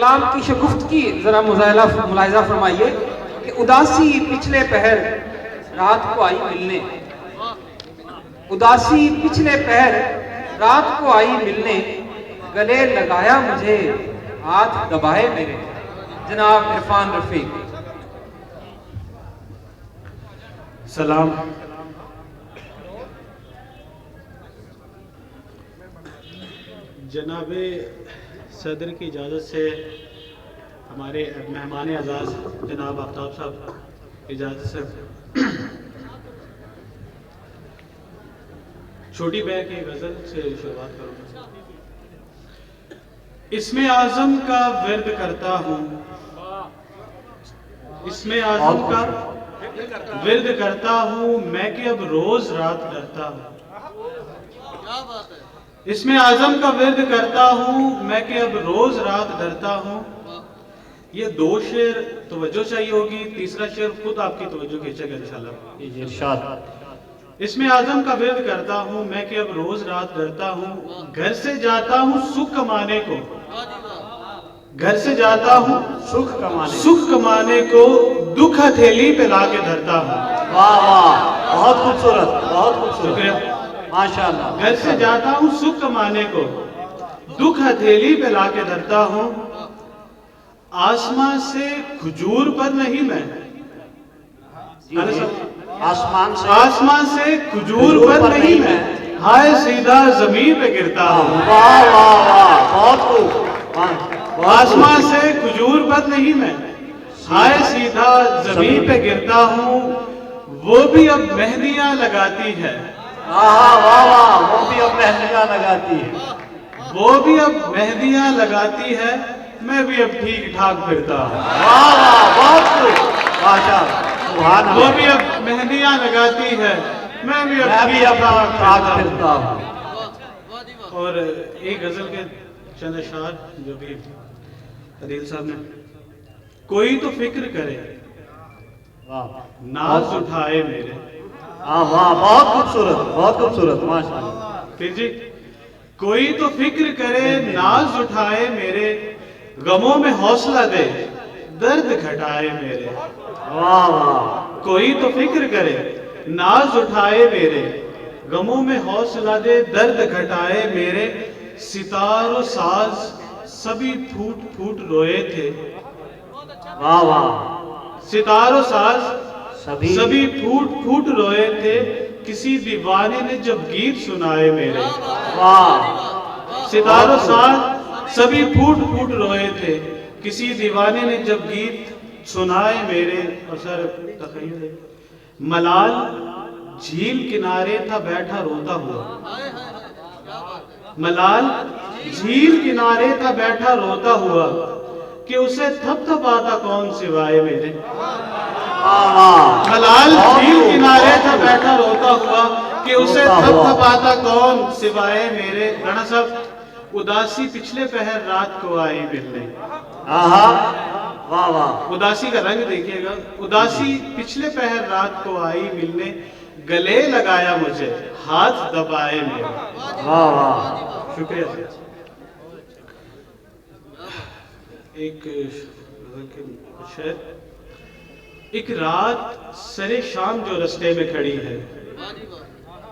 कलाम की शगुफ्त की जरा मुलाहिजा फरमाइए कि उदासी पिछले पहर रात को आई मिलने, उदासी पिछले पहर रात को आई मिलने, गले लगाया मुझे हाथ दबाए मेरे। जनाब इरफान रफीक। सलाम। जनाबे सदर की इजाज़त से हमारे मेहमान एजाज़ जनाब आफ्ताब साहब इजाज़त से छोटी बैग की गज़ल से शुरुआत करूँगा। इसमें आज़म का विर्द करता हूँ, इसमें आज़म का विर्द करता हूँ मैं कि अब रोज रात डरता हूँ। इसमें आज़म का विर्द करता हूँ मैं कि अब रोज रात डरता हूँ। ये दो शेर तवज्जो चाहिए होगी, तीसरा शेर खुद आपकी तवज्जो खींचेगा इंशाल्लाह। इरशाद। इसमें आज़म का विर्द करता हूँ मैं कि अब रोज रात डरता हूँ। घर से जाता हूँ सुख कमाने को, घर से जाता हूँ सुख कमाने को, दुख हथेली पे लाके धरता हूँ। वाह वाह, बहुत खूबसूरत, बहुत खूबसूरत, शुक्रिया माशाअल्लाह। घर से जाता हूँ सुख कमाने को, दुख हथेली पे लाके धरता हूँ। आसमां से खजूर पर नहीं मैं, आसमां से खजूर पर नहीं मैं, हाय सीधा जमीन पे गिरता हूँ। वाह वाह वाह, बहुत खूब। आसमां से खजूर पर नहीं मैं, हाय सीधा जमीन पे गिरता हूँ। वो भी अब मेहंदियां लगाती है, वाह वाह वाह, वो भी अब मेहंदियां लगाती है, वो भी अब मेहंदियां लगाती है, मैं भी अब ठीक ठाक फिरता हूँ। वाह वाह, बहुत खूब, माशाअल्लाह, सुभान अल्लाह। वो भी अब मेहंदियां लगाती है, मैं भी अब ठीक ठाक फिरता हूँ। और एक गजल के चंद अशआर जो भी अदील साहब ने, कोई तो फिक्र करे नाज उठाए मेरे। हाँ वाह, बहुत खूबसूरत, बहुत खूबसूरत, माशाअल्लाह। फिर जी, कोई तो फिक्र करे नाज उठाए मेरे, गमों में हौसला दे दर्द घटाए मेरे। वाह वाह, कोई तो फिक्र करे नाज उठाए मेरे, गमों में हौसला दे दर्द घटाए मेरे। सितार और साज सभी फूट फूट रोए थे, वाह वाह, सितार और साज सभी फूट फूट रोए थे, किसी दीवाने ने जब गीत सुनाए मेरे। वाह, सितार और साज सभी फूट फूट रोए थे, किसी दीवाने ने जब गीत सुनाए मेरे। और सर तखय्युल, मलाल झील किनारे था बैठा रोता हुआ, मलाल झील किनारे था बैठा रोता हुआ, कि उसे थपथपाता कौन सिवाय मेरे। मलाल झील किनारे था बैठा रोता हुआ, कि उसे थपथपाता कौन सिवाय मेरे। राणा साहब, उदासी पिछले पहर रात को आई मिलने। वाह वाह, उदासी का रंग देखिएगा। उदासी पिछले पहर रात को आई मिलने, गले लगाया मुझे हाथ दबाए मेरे। वाह वाह, शुक्रिया। एक शेर, एक रात सरे शाम जो रास्ते में खड़ी है,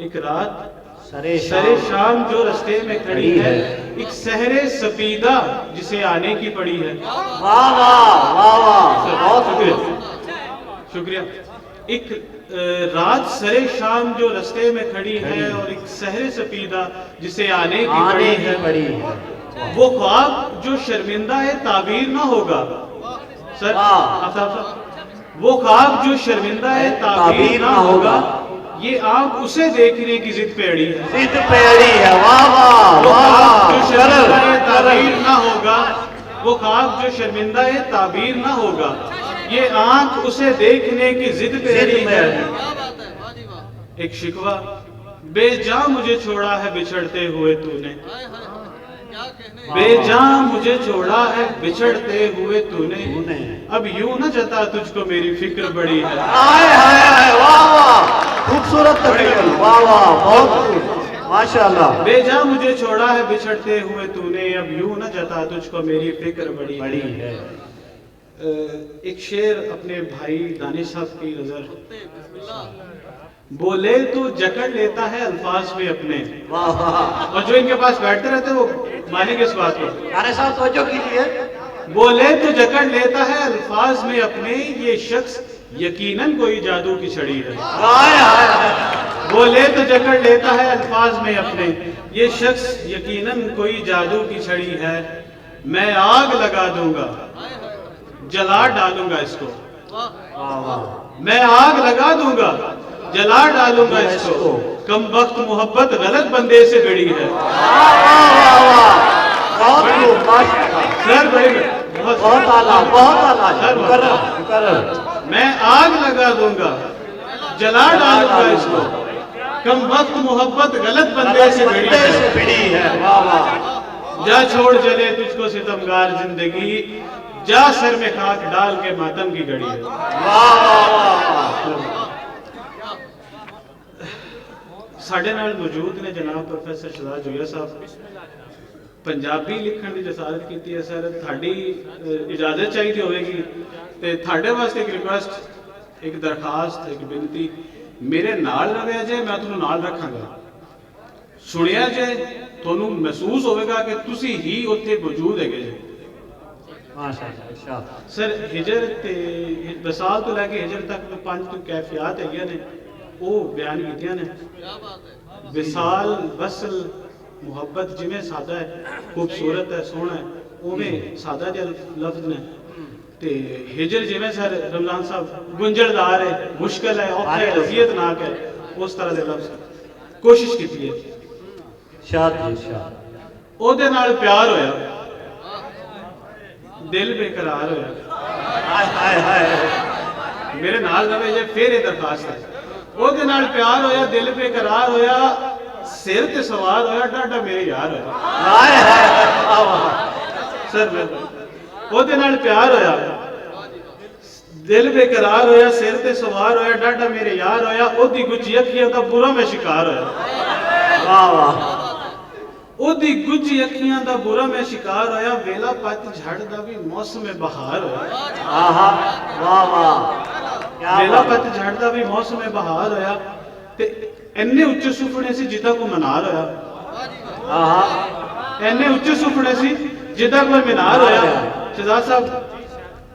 एक रात सरे शाम जो रास्ते में खड़ी है, एक सहरे सपीदा जिसे आने की पड़ी है। वाह वाह, वाह वाह, बहुत शुक्रिया, शुक्रिया। एक रात सरे शाम जो रास्ते में खड़ी है, और एक सहरे सपीदा जिसे आने की पड़ी है। वो ख्वाब जो शर्मिंदा है ताबीर ना होगा। सर वो ख्वाब जो शर्मिंदा है ताबीर ना होगा, ये आंख उसे देखने की जिद पे अड़ी है, जिद पे अड़ी है। वाह वाह, वो ख्वाब जो शर्मिंदा है ताबीर ना होगा, वो ख्वाब जो शर्मिंदा है ताबीर ना होगा, ये आंख उसे देखने की जिद पे अड़ी है। एक शिकवा, बेजान मुझे छोड़ा है बिछड़ते हुए तूने, बेजान मुझे छोड़ा है बिछड़ते हुए तूने, अब यूं न जता तुझको मेरी फिक्र बड़ी है। हाय हाय हाय, वाह वाह, खूबसूरत तकरीर, वाह वाह, बहुत खूब, माशाल्लाह। बेजा मुझे छोड़ा है बिछड़ते हुए तूने, अब यूं न जता तुझको मेरी फिक्र बड़ी बड़ी है। एक शेर अपने भाई दानिश साहब की नजर। बोले तो जकड़ लेता है अल्फाज में अपने, वाह वाह। और जो इनके पास बैठते रहते हैं वो मानेंगे इस बात को। गाने साहब तवज्जो कीजिए। बोले तो जकड़ लेता है अल्फाज में अपने, ये शख्स यकीनन कोई जादू की छड़ी है। हाय हाय हाय। बोले तो जकड़ लेता है अल्फाज में अपने, ये शख्स यकीनन कोई जादू की छड़ी है। मैं आग लगा दूंगा, जला डालूंगा इसको। वाह वाह। मैं आग लगा दूंगा, जला डालूंगा इसको। कम वक्त मोहब्बत गलत बंदे से भिड़ी है। वाह वाह वाह। बहुत खूब, माशाल्लाह। सर बड़े बहुत आला, बहुत आला। सर, मुकर्रम मुकर्रम। मैं आग लगा दूंगा, जला डालूंगा इसको। कम वक्त मोहब्बत गलत बंदे से भिड़ी है। भिड़ी है। वाह वाह। जा छोड़ चले तुझको सितमगार जिंदगी, जा सर में खाक डाल के मातम की घड़ी है। वाह वाह वाह। ਸਾਡੇ ਨਾਲ ਮੌਜੂਦ ਨੇ ਜਨਾਬ ਪ੍ਰੋਫੈਸਰ ਸ਼ਹਜ਼ਾਦ ਜੋਇਆ ਸਾਹਿਬ। ਪੰਜਾਬੀ ਲਿਖਣ ਦੀ ਜਸਾਰਤ ਕੀਤੀ ਹੈ ਸਰ। ਤੁਹਾਡੀ ਇਜਾਜ਼ਤ ਚਾਹੀਦੀ ਹੋਵੇਗੀ ਤੇ ਤੁਹਾਡੇ ਵਾਸਤੇ ਇੱਕ ਰਿਕੁਐਸਟ, ਇੱਕ ਦਰਖਾਸਤ, ਇੱਕ ਬੇਨਤੀ। ਮੇਰੇ ਨਾਲ ਰਵਿਆ ਜੇ, ਮੈਂ ਤੁਹਾਨੂੰ ਨਾਲ ਰੱਖਾਂਗਾ। ਸੁਣਿਆ ਜੇ, ਤੁਹਾਨੂੰ ਮਹਿਸੂਸ ਹੋਵੇਗਾ ਕਿ ਤੁਸੀਂ ਹੀ ਉੱਥੇ ਮੌਜੂਦ ਹੈਗੇ ਜੇ। माशाल्लाह इरशाद। ਸਰ ਹਿਜਰ ਤੇ ਵਿਸਾਲ ਤੋਂ ਲੈ ਕੇ ਹਿਜਰ ਤੱਕ 5 ਤੋਂ ਕੈਫੀਆਤ ਹੈਗੀਆਂ ਨੇ, ਉਹ ਬਿਆਨ ਕੀਤੀਆਂ ਨੇ। ਵਿਸਾਲ, ਵਸਲ, ਮੁਹੱਬਤ ਜਿਵੇਂ ਸਾਦਾ ਹੈ, ਖੂਬਸੂਰਤ ਹੈ, ਸੋਹਣਾ ਹੈ, ਉਵੇਂ ਸਾਦਾ ਜਿਹਾ ਲਫ਼ਜ਼ ਨੇ। ਤੇ ਹਿਜਰ ਜਿਵੇਂ ਸਰ ਰਮਜ਼ਾਨ ਸਾਹਿਬ ਗੁੰਝਲਦਾਰ ਹੈ, ਮੁਸ਼ਕਲ ਹੈ, ਔਖਾ ਹੈ, ਅਜ਼ੀਅਤਨਾਕ ਹੈ, ਉਸ ਤਰ੍ਹਾਂ ਦੇ ਲਫ਼ਜ਼ ਕੋਸ਼ਿਸ਼ ਕੀਤੀ ਹੈ। इरशाद जी इरशाद। ਉਹਦੇ ਨਾਲ ਪਿਆਰ ਹੋਇਆ, ਦਿਲ ਬੇਕਰਾਰ ਹੋਇਆ। हाय हाय हाय। ਮੇਰੇ ਨਾਲ ਰਵੇ ਜੇ, ਫਿਰ ਇਹ ਦਰਖਾਸਤ ਹੈ। ਉਹਦੇ ਨਾਲ ਪਿਆਰ ਹੋਇਆ, ਦਿਲ ਬੇਕਰਾਰ ਹੋਇਆ, ਸਿਰ ਤੇ ਸਵਾਰ ਹੋਇਆ, ਡਾਡਾ ਮੇਰੇ ਯਾਰ ਹੋਇਆ। हाय हाय हाय। वाह वाह। ਸਰ ਉਹਦੇ ਨਾਲ ਪਿਆਰ ਹੋਇਆ, ਦਿਲ ਬੇਕਰਾਰ ਹੋਇਆ, ਸਿਰ ਤੇ ਸਵਾਰ ਹੋਇਆ, ਡਾਡਾ ਮੇਰੇ ਯਾਰ ਹੋਇਆ। ਉਹਦੀ ਗੁੱਝੀ ਅੱਖੀਆਂ ਦਾ ਬੁਰਾ ਮੈਂ ਸ਼ਿਕਾਰ ਹੋਇਆ। वाह वाह। ਉਹਦੀ ਗੁੱਝੀ ਅੱਖੀਆਂ ਦਾ ਬੁਰਾ ਮੈਂ ਸ਼ਿਕਾਰ ਹੋਇਆ। ਵੇਲਾ ਪੱਤ ਝੜ ਦਾ ਵੀ ਮੌਸਮ ਬਹਾਰ ਹੋਇਆ। आहा। वाह वाह। क्या ਵੇਲਾ बात ਪੱਤ ਝੜ ਦਾ ਵੀ ਮੌਸਮ ਬਹਾਰ ਹੋਇਆ। ਤੇ ਇੰਨੇ ਉੱਚੇ ਸੁਪਨੇ ਸੀ ਜਿੱਦਾਂ ਕੋਈ ਮਨਾਰ ਹੋਇਆ। है। आहा। ਇੰਨੇ ਉੱਚੇ ਸੁਪਨੇ ਸੀ ਜਿੱਦਾਂ ਕੋਈ ਮਨਾਰ ਹੋਇਆ। ਸ਼ਹਜ਼ਾਦ ਸਾਹਿਬ,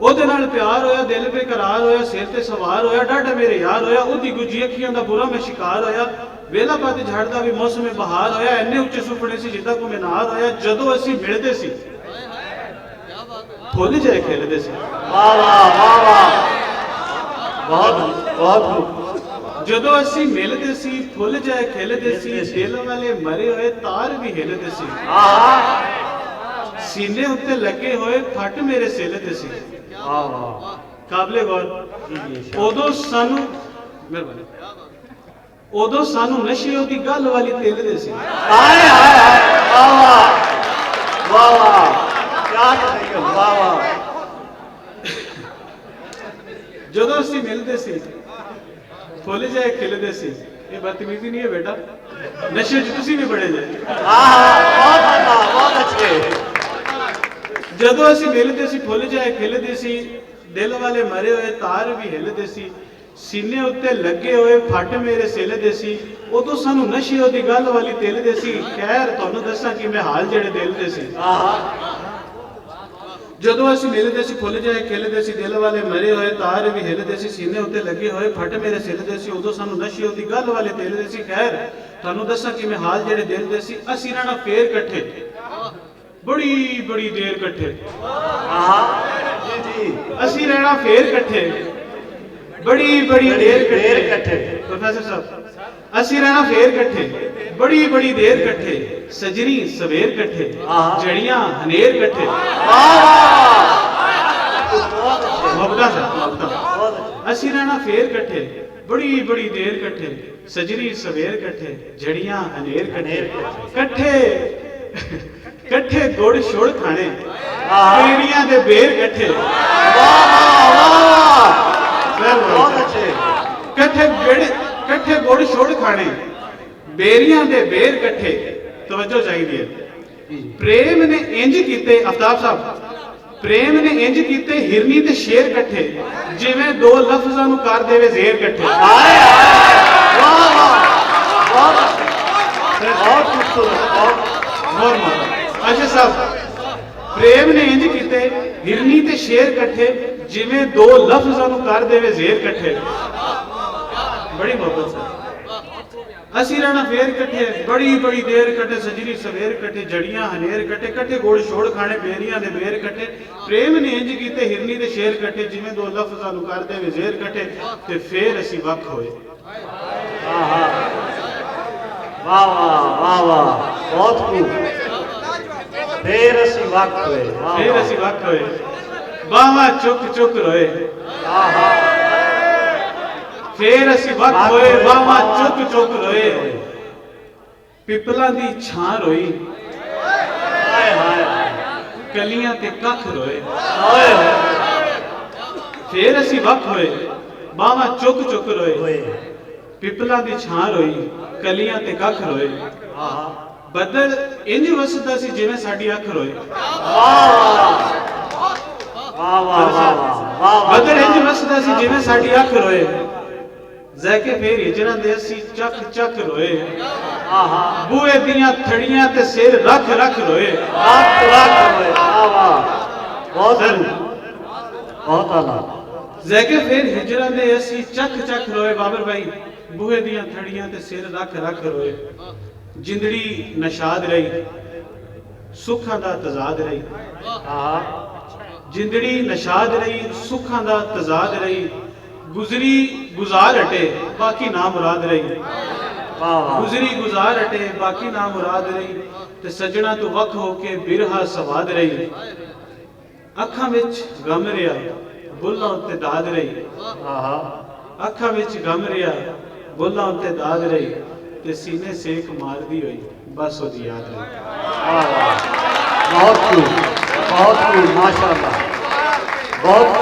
ਉਹਦੇ ਨਾਲ ਪਿਆਰ ਹੋਇਆ, ਦਿਲ ਬੇਕਰਾਰ ਹੋਇਆ, ਸਿਰ ਤੇ ਸਵਾਰ ਹੋਇਆ, ਡਾਢਾ ਮੇਰੇ ਯਾਰ ਹੋਇਆ। ਉਹਦੀ ਗੁੱਝੀ ਅੱਖੀਆਂ ਦਾ ਬੁਰਾ ਮੈਂ ਸ਼ਿਕਾਰ ਹੋਇਆ। ਵੇਲਾ ਪੱਤ ਝੜ ਦਾ ਵੀ ਮੌਸਮ ਬਹਾਰ ਹੋਇਆ। ਇੰਨੇ ਉੱਚੇ ਸੁਪਨੇ ਸੀ ਜਿੱਦਾਂ ਕੋਈ ਮਨਾਰ ਹੋਇਆ। ਜਦੋਂ ਅਸੀਂ ਮਿਲਦੇ ਸੀ ਫੁੱਲ ਜਿਹੇ ਖਿਲਦੇ ਸੀ। वाह वाह वाह वाह। बहुत बहुत खूब। ਜਦੋਂ ਅਸੀਂ ਮਿਲਦੇ ਸੀ ਫੁੱਲ ਜਿਹੇ ਖਿਲਦੇ ਸੀ। ਦਿਲ ਵਾਲੇ ਮਰੇ ਹੋਏ ਤਾਰ ਵੀ ਹਿੱਲਦੇ ਸੀ। आहा। ਸੀਨੇ ਉੱਤੇ ਲੱਗੇ ਹੋਏ ਫੱਟ ਮੇਰੇ ਸਿਲ ਤੇ ਸੀ। वाह वाह। ਕਾਬਲੇ ਗੌਰ। जी जी इरशाद। ਉਦੋਂ ਸਾਨੂੰ ਮਿਹਰਬਾਨੀ, ਉਦੋਂ ਸਾਨੂੰ ਨਸ਼ੇ ਉਹਦੀ ਗੱਲ ਵਾਲੀ ਤਿਲਦੇ ਸੀ। हाय हाय हाय। वाह वाह। वाह वाह। क्या करेंगे। वाह वाह। ਜਦੋਂ ਅਸੀਂ ਮਿਲਦੇ ਸੀ ਫੁੱਲ ਜਿਹੇ ਖਿਲਦੇ ਸੀ। ਇਹ ਬਦਤਮੀਜ਼ੀ ਨਹੀਂ ਹੈ ਬੇਟਾ, ਨਸ਼ੇ 'ਚ ਤੁਸੀਂ ਵੀ ਬੜੇ ਜੇ। आहा। बहुत आला, बहुत अच्छे। ਜਦੋਂ ਅਸੀਂ ਮਿਲਦੇ ਸੀ ਫੁੱਲ ਜਿਹੇ ਖਿਲਦੇ ਸੀ। ਦਿਲ ਵਾਲੇ ਮਰੇ ਹੋਏ ਤਾਰ ਵੀ ਹਿੱਲਦੇ ਸੀ। ਸੀਨੇ ਉੱਤੇ ਲੱਗੇ ਹੋਏ ਫੱਟ ਮੇਰੇ ਸਿਲਦੇ ਸੀ। ਉਦੋਂ ਸਾਨੂੰ ਨਸ਼ੇ ਉਹਦੀ ਗੱਲ ਵਾਲੀ ਤਿਲਦੇ ਸੀ। ਖੈਰ ਤੁਹਾਨੂੰ ਦੱਸਾਂ ਕਿ ਮੈਂ ਹਾਲ ਜਿਹੜੇ ਦਿਲ ਦੇ ਸੀ। आहा। ਜਦੋਂ ਅਸੀਂ ਮਿਲਦੇ ਸੀ ਫੁੱਲ ਜਿਹੇ ਖਿਲਦੇ ਸੀ। ਦਿਲ ਵਾਲੇ ਮਰੇ ਹੋਏ ਤਾਰ ਵੀ ਹਿੱਲਦੇ ਸੀ। ਸੀਨੇ ਉੱਤੇ ਲੱਗੇ ਹੋਏ ਫੱਟ ਮੇਰੇ ਸਿਲਦੇ ਸੀ। ਉਦੋਂ ਸਾਨੂੰ ਨਸ਼ੇ ਉਹਦੀ ਗੱਲ ਵਾਲੇ ਤਿਲਦੇ ਸੀ। ਖੈਰ ਤੁਹਾਨੂੰ ਦੱਸਾਂ ਕਿ ਮੈਂ ਹਾਲ ਜਿਹੜੇ ਦਿਲ ਦੇ ਸੀ। ਅਸੀਂ ਰਹਿਣਾ ਫੇਰ ਇਕੱਠੇ, ਬੜੀ ਬੜੀ ਦੇਰ ਇਕੱਠੇ। आहा। जी जी। ਅਸੀਂ ਰਹਿਣਾ ਫੇਰ ਇਕੱਠੇ, ਬੜੀ ਬੜੀ ਦੇਰ ਇਕੱਠੇ। ਪ੍ਰੋਫੈਸਰ ਸਾਹਿਬ, ਅਸੀਂ ਰਹਿਣਾ ਫੇਰ ਇਕੱਠੇ, ਬੜੀ ਬੜੀ ਦੇਰ ਇਕੱਠੇ। ਸਜਰੀ ਸਵੇਰ ਇਕੱਠੇ, ਜੜੀਆਂ ਹਨੇਰ ਇਕੱਠੇ। वाह वाह। बहुत अच्छे। ਮੁਹੱਬਤਾਂ ਸਰ, ਮੁਹੱਬਤਾਂ। बहुत अच्छे। ਅਸੀਂ ਰਹਿਣਾ ਫੇਰ ਇਕੱਠੇ, ਬੜੀ ਬੜੀ ਦੇਰ ਇਕੱਠੇ। ਸਜਰੀ ਸਵੇਰ ਇਕੱਠੇ, ਜੜੀਆਂ ਹਨੇਰ ਇਕੱਠੇ। ਇਕੱਠੇ ਗੁੜ ਛੁੜ ਖਾਣੇ, ਪੀੜੀਆਂ ਦੇ ਬੇਰ ਇਕੱਠੇ। वाह वाह वाह। ਸਰ बहुत अच्छे। ਇਕੱਠੇ ਗੁੜ ਛੁੜ ਖਾਣੇ, बेरियां दे बेर कट्ठे, तवज्जो चाहिए। प्रेम ने इंज कीते, आफ्ताब साहब, प्रेम ने इंज कीते हिरनी ते शेर कट्ठे, जिवें दो लफ्जां नूं कर देवे जेर कट्ठे। हाय हाय, वाह वाह, बहुत खूबसूरत, बहुत और मारो अच्छा साहब, प्रेम ने इंज कीते हिरनी ते शेर कट्ठे, जिवें दो लफ्जां नूं कर देवे जेर कट्ठे। बड़ी मोहब्बत से असी रहना फेर कट्ठे, बड़ी बड़ी देर कट्ठे, सजरी सवेर कट्ठे, जड़ियां हनेर कट्ठे, कट्ठे गोड़ छोड़ खाने बेरियां दे बेर कट्ठे। प्रेम ने इंज कीते हिरनी ते शेर कट्ठे, जिवें दो लफ्जां नूं कर देवे जेर कट्ठे, ते फेर असी वख होए। वाह वाह वाह वाह, बहुत खूब। फिर असी वक्त हुए, फिर असी वख होए, बावा चुक चुक रोए। फिर असी वख होए, बावा चुक चुक रोए, पिपलां दी छां रोई, हाय हाय, कलियां ते कख रोए। ओए फिर असी वख होए, बावा चुक चुक रोए, होए, पिपलां दी छां रोई, कलियां ते कख रोए। बदल इंज वसदा सी जिवें साडी अख रोए। वाह वाह वाह, बदल इंज वसदा सी जिवें साडी अख रोए, जैके फेर हिजरां दे असी चक चक रोए। बूए दियां थड़ियां ते सिर रख रख रोए। रख रख होए, वाह वाह, बहुत बहुत आला। जैके फेर हिजरां दे असी चक चक रोए, बाबर भाई, बूहे दियां थड़ियां ते सिर रख रख रोए। जिंदड़ी नशाद रही, सुखां दा तजाद रही। जिंदड़ी नशाद रही, सुखां दा तजाद रही, गुजरी गुजार हटे, बाकी ना मुराद रही। गुजरी गुजार हटे, बाकी ना मुराद रही, ते सजना तो वख होके बिरहा सवाद रही। अखां विच गम रिया, बुल्लां उत्ते दाद रही। अखां विच गम रिया, बुल्लां उत्ते दाद रही, ते सीने सेक मारदी होई, बस ओदी याद रही। बहुत खूब, माशाअल्लाह, बहुत